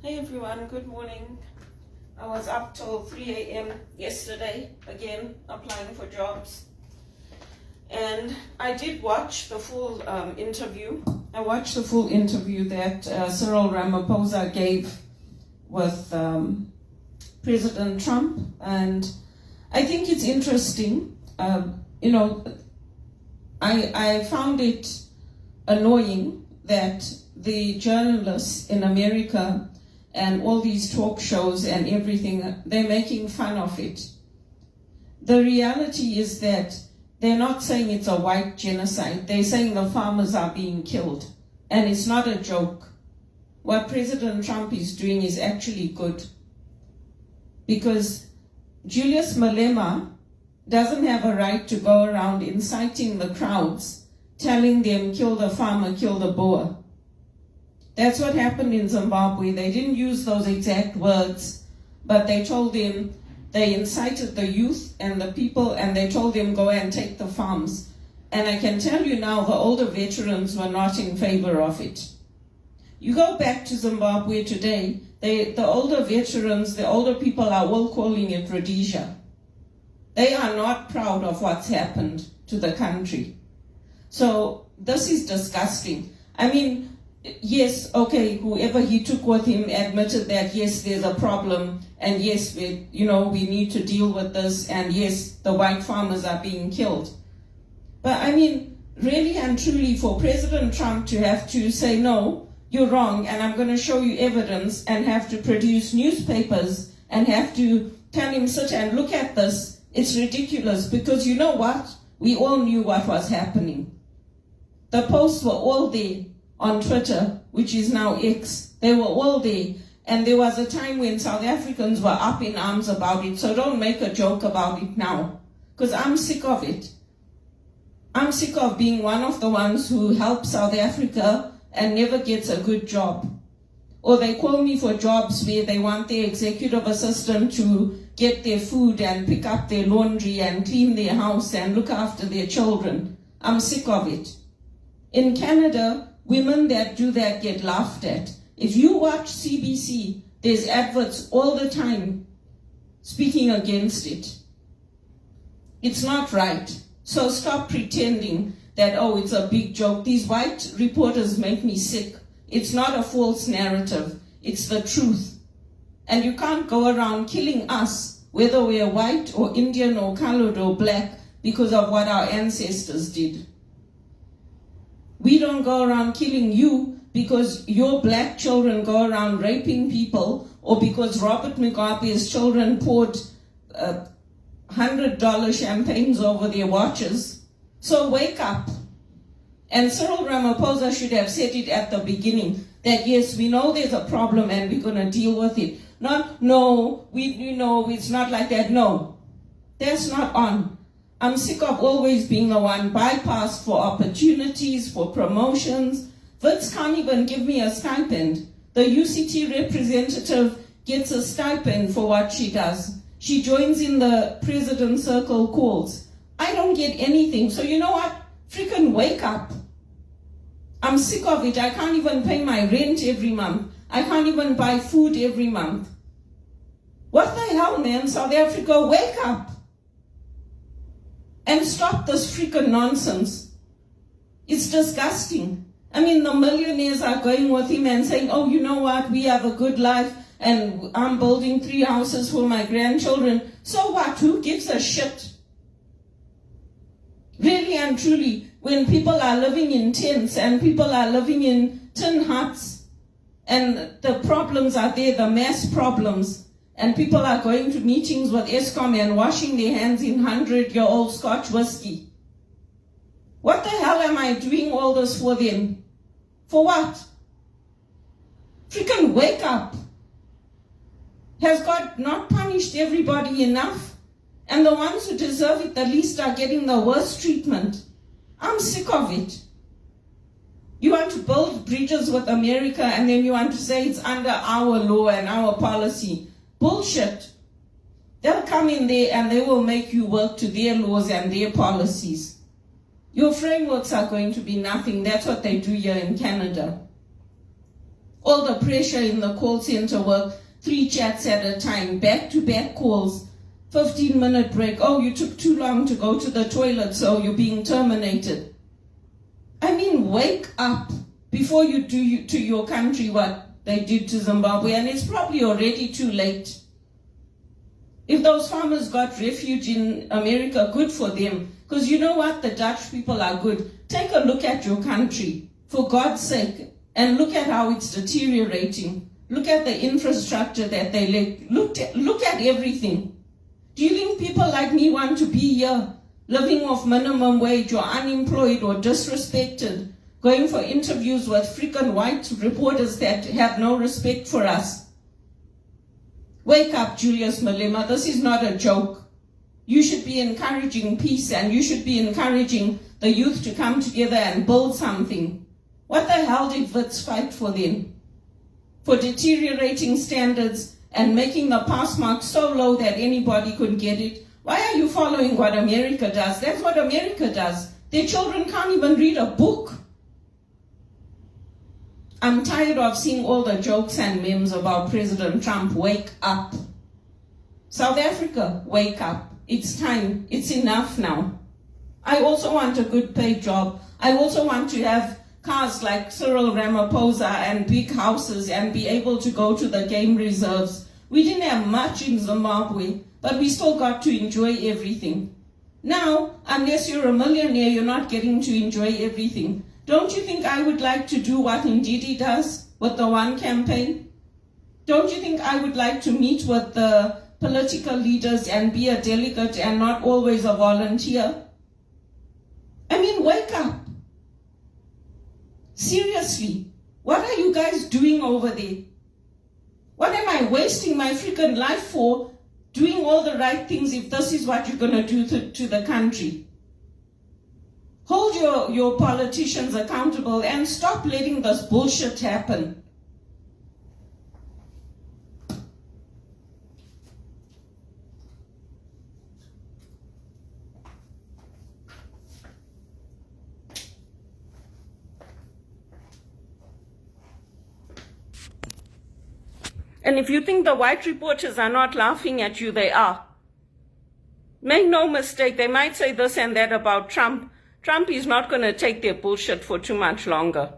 Hey everyone, good morning. I was up till 3 a.m. yesterday, again, applying for jobs. And I did watch the full interview. I watched the full interview that Cyril Ramaphosa gave with President Trump. And I think it's interesting. I found it annoying that the journalists in America and all these talk shows and everything, they're making fun of it. The reality is that they're not saying it's a white genocide. They're saying the farmers are being killed. And it's not a joke. What President Trump is doing is actually good. Because Julius Malema doesn't have a right to go around inciting the crowds, telling them, kill the farmer, kill the Boer. That's what happened in Zimbabwe. They didn't use those exact words, but they told them, they incited the youth and the people, and they told them, go and take the farms. And I can tell you now, the older veterans were not in favor of it. You go back to Zimbabwe today, the older veterans, the older people are all calling it Rhodesia. They are not proud of what's happened to the country. So this is disgusting. I mean, yes, okay, whoever he took with him admitted that, yes, there's a problem, and yes, we need to deal with this, and yes, the white farmers are being killed. But I mean, really and truly, for President Trump to have to say, no, you're wrong, and I'm going to show you evidence, and have to produce newspapers, and have to tell him, sit and look at this, it's ridiculous, because you know what? We all knew what was happening. The posts were all there on Twitter, which is now X. They were all there. And there was a time when South Africans were up in arms about it. So don't make a joke about it now. Because I'm sick of it. I'm sick of being one of the ones who helps South Africa and never gets a good job. Or they call me for jobs where they want their executive assistant to get their food and pick up their laundry and clean their house and look after their children. I'm sick of it. In Canada, women that do that get laughed at. If you watch CBC, there's adverts all the time speaking against it. It's not right. So stop pretending that, oh, it's a big joke. These white reporters make me sick. It's not a false narrative. It's the truth. And you can't go around killing us, whether we're white or Indian or colored or black, because of what our ancestors did. We don't go around killing you because your black children go around raping people, or because Robert Mugabe's children poured $100 champagnes over their watches. So wake up. And Cyril Ramaphosa should have said it at the beginning, that yes, we know there's a problem and we're going to deal with it. Not, no, it's not like that. No, that's not on. I'm sick of always being the one bypassed for opportunities, for promotions. Wits can't even give me a stipend. The UCT representative gets a stipend for what she does. She joins in the president's circle calls. I don't get anything. So you know what? Freaking wake up. I'm sick of it. I can't even pay my rent every month. I can't even buy food every month. What the hell, man? South Africa, wake up. And stop this freaking nonsense. It's disgusting. I mean, the millionaires are going with him and saying, oh, you know what, we have a good life and I'm building 3 houses for my grandchildren. So what? Who gives a shit? Really and truly, when people are living in tents and people are living in tin huts and the problems are there, the mass problems, and people are going to meetings with ESCOM and washing their hands in 100-year-old scotch whiskey. What the hell am I doing all this for them? For what? Freaking wake up. Has God not punished everybody enough? And the ones who deserve it the least are getting the worst treatment. I'm sick of it. You want to build bridges with America and then you want to say it's under our law and our policy. Bullshit. They'll come in there and they will make you work to their laws and their policies. Your frameworks are going to be nothing. That's what they do here in Canada. All the pressure in the call center work, 3 chats at a time, back-to-back calls, 15-minute break. Oh, you took too long to go to the toilet, so you're being terminated. I mean, wake up before you do to your country what they did to Zimbabwe, and it's probably already too late. If those farmers got refuge in America, good for them. Because you know what? The Dutch people are good. Take a look at your country, for God's sake, and look at how it's deteriorating. Look at the infrastructure that they let. Look at everything. Do you think people like me want to be here, living off minimum wage or unemployed or disrespected, going for interviews with freaking white reporters that have no respect for us? Wake up, Julius Malema. This is not a joke. You should be encouraging peace, and you should be encouraging the youth to come together and build something. What the hell did Wits fight for then? For deteriorating standards and making the pass mark so low that anybody could get it? Why are you following what America does? That's what America does. Their children can't even read a book. I'm tired of seeing all the jokes and memes about President Trump. Wake up. South Africa, wake up. It's time. It's enough now. I also want a good paid job. I also want to have cars like Cyril Ramaphosa and big houses and be able to go to the game reserves. We didn't have much in Zimbabwe, but we still got to enjoy everything. Now, unless you're a millionaire, you're not getting to enjoy everything. Don't you think I would like to do what Ndidi does with the One campaign? Don't you think I would like to meet with the political leaders and be a delegate and not always a volunteer? I mean, wake up. Seriously, what are you guys doing over there? What am I wasting my freaking life for, doing all the right things, if this is what you're going to do to the country? Hold your politicians accountable and stop letting this bullshit happen. And if you think the white reporters are not laughing at you, they are. Make no mistake, they might say this and that about Trump. Trump is not going to take their bullshit for too much longer.